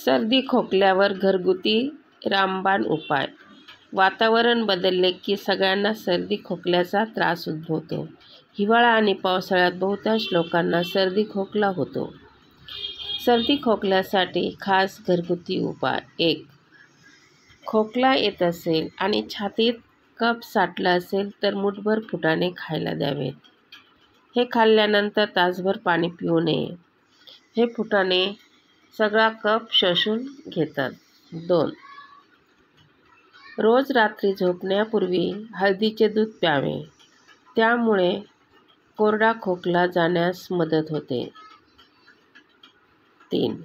सर्दी खोकल्यावर घरगुती रामबाण उपाय. वातावरण बदलले की सगळ्यांना सर्दी खोकल्याचा त्रास उद्भवतो. हिवाळा आणि पावसाळ्यात बहुतांश लोकांना सर्दी खोकला होतो. सर्दी खोकल्यासाठी खास घरगुती उपाय. 1. खोकला येत असेल आणि छातीत कफ साठला असेल तर मूठभर फुटाणे खायला द्यावेत. हे खाल्ल्यानंतर तासभर पाणी पिऊ नये. हे फुटाणे सगळा कफ शोषून घेतात. 2. रोज रात्री झोपण्यापूर्वी हळदीचे दूध प्यावे. त्यामुळे कोरडा खोकला जाण्यास मदत होते. 3.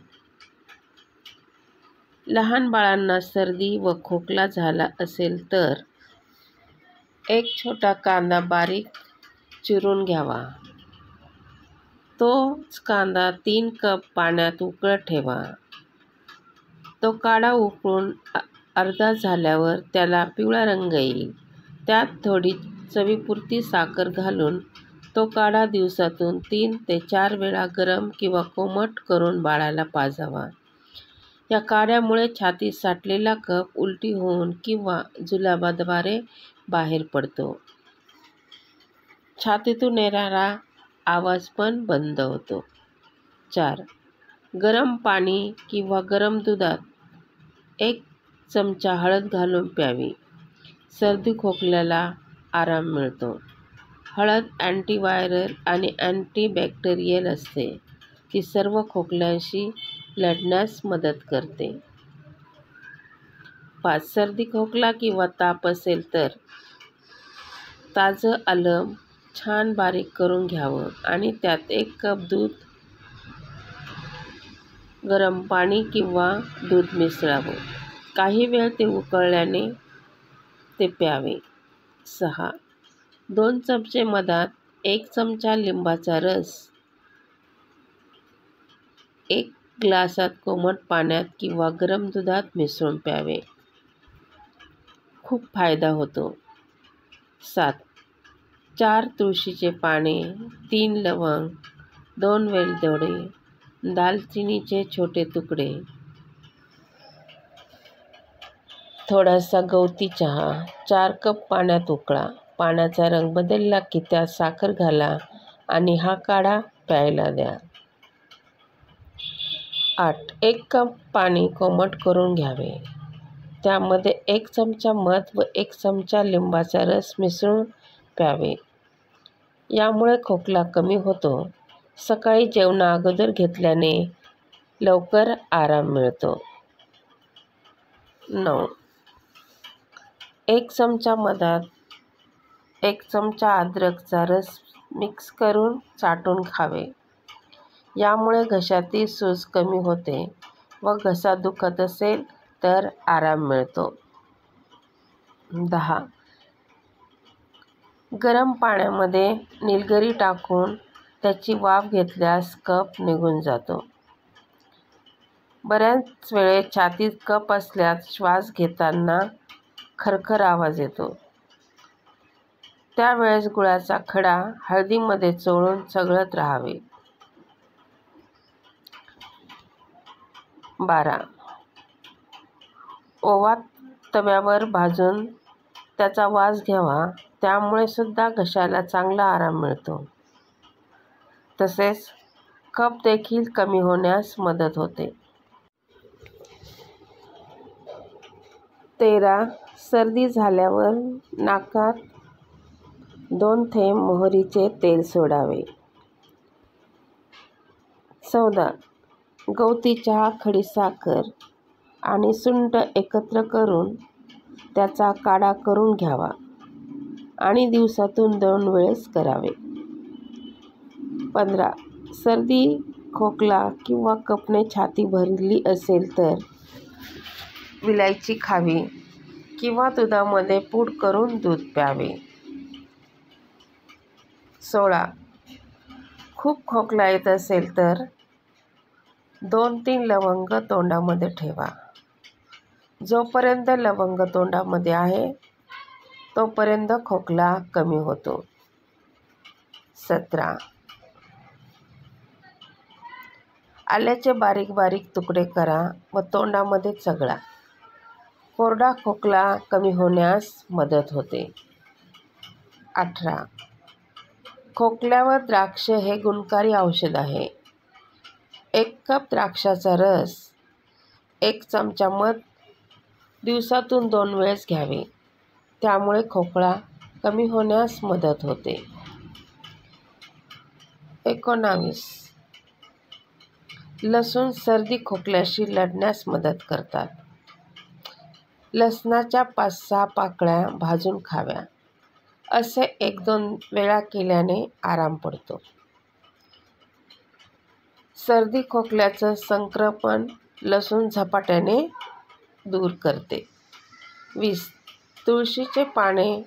लहान बाळांना सर्दी व खोकला झाला असेल तर एक छोटा कांदा बारीक चिरून घ्यावा. तोच कांदा 3 कप पाण्यात उकळत ठेवा. तो काढा उकळून अर्धा झाल्यावर त्याला पिवळा रंग येईल. त्यात थोडी चवीपुरती साखर घालून तो काढा दिवसातून 3 ते 4 वेळा गरम किंवा कोमट करून बाळाला पाजावा. या काढ्यामुळे छातीत साठलेला कफ उलटी होऊन किंवा जुलाबाद्वारे बाहेर पडतो. छातीतून येणारा आवाज पण बंद होतो. 4. गरम पाणी किंवा गरम दुधात 1 चमचा हळद घालून प्यावी. सर्दी खोकल्याला आराम मिळतो. हळद अँटीव्हायरल आणि अँटीबॅक्टेरियल असते. ती सर्व खोकल्याशी लढण्यास मदत करते. 5. सर्दी खोकला किंवा ताप असेल तर ताजं आलं छान बारीक करून घ्यावं आणि त्यात 1 कप दूध, गरम पाणी किंवा दूध मिसळावं. काही वेळ ते उकळल्याने ते प्यावे. 6. 2 चमचे मधात 1 चमचा लिंबाचा रस 1 ग्लासात कोमट पाण्यात किंवा गरम दुधात मिसळून प्यावे. खूप फायदा होतो. 7. 4 तुळशीचे पाने, 3 लवंग, 2 वेलदोडे, दालचिनीचे छोटे तुकडे, थोडासा गवती चहा 4 कप पाण्यात उकळा. पाण्याचा रंग बदलला की त्यात साखर घाला आणि हा काढा प्यायला द्या. 8. 1 कप पाणी कोमट करून घ्यावे. त्यामध्ये 1 चमचा मध व 1 चमचा लिंबाचा रस मिसळून प्यावे. यामुळे खोकला कमी होतो. सकाळी जेवणाअगोदर घेतल्याने लवकर आराम मिळतो. 9. 1 चमचा मधात 1 चमचा अद्रकचा रस मिक्स करून चाटून खावे. यामुळे घशातील सूज कमी होते व घसा दुखत असेल तर आराम मिळतो. 10. गरम पाण्यामध्ये निलगिरी टाकून त्याची वाफ घेतल्यास कफ निघून जातो. बऱ्याच वेळेस छातीत कफ असल्यास श्वास घेताना खरखर आवाज येतो. त्यावेळेस गुळाचा खडा हळदीमध्ये चोळून चघळत राहावे. 12. ओवा तव्यावर भाजून त्याचा वास घ्यावा. त्यामुळे सुद्धा घशाला चांगला आराम मिळतो. तसेच कफ देखील कमी होण्यास मदत होते. 13. सर्दी झाल्यावर नाकात 2 थेंब मोहरीचे तेल सोडावे. 14. गवती चहा, खडीसाखर आणि सुंठ एकत्र करून त्याचा काढा करून घ्यावा आणि दिवसातून 2 वेळेस करावे. 15. सर्दी, खोकला किंवा कफने छाती भरली असेल तर विलायची खावी किंवा दुधामध्ये पूड करून दूध प्यावे. 16. खूप खोकला येत असेल तर 2-3 लवंग तोंडामध्ये ठेवा. जोपर्यंत लवंग तोंडामध्ये आहे तोपर्यंत खोकला कमी होतो. 17. आल्याचे बारीक बारीक तुकडे करा व तोंडामध्ये चगळा. कोरडा खोकला कमी होण्यास मदत होते. 18. खोकल्यावर द्राक्ष हे गुणकारी औषध आहे. 1 कप द्राक्षाचा रस 1 चमचा मध दिवसातून 2 वेळेस घ्यावे. त्यामुळे खोकला कमी होण्यास मदत होते. 19. लसूण सर्दी खोकल्याशी लढण्यास मदत करतात. लसणाच्या 5-6 पाकळ्या भाजून खाव्या. असे 1-2 वेळा केल्याने आराम पडतो. सर्दी खोकल्याचं संक्रमण लसूण झपाट्याने दूर करते. 20. तुळशीचे पाने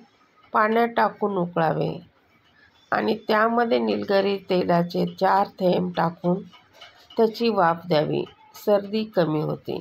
पाण्यात टाकून उकळावे आणि त्यामध्ये निलगिरी तेलाचे 4 थेंब टाकून त्याची वाफ द्यावी. सर्दी कमी होते.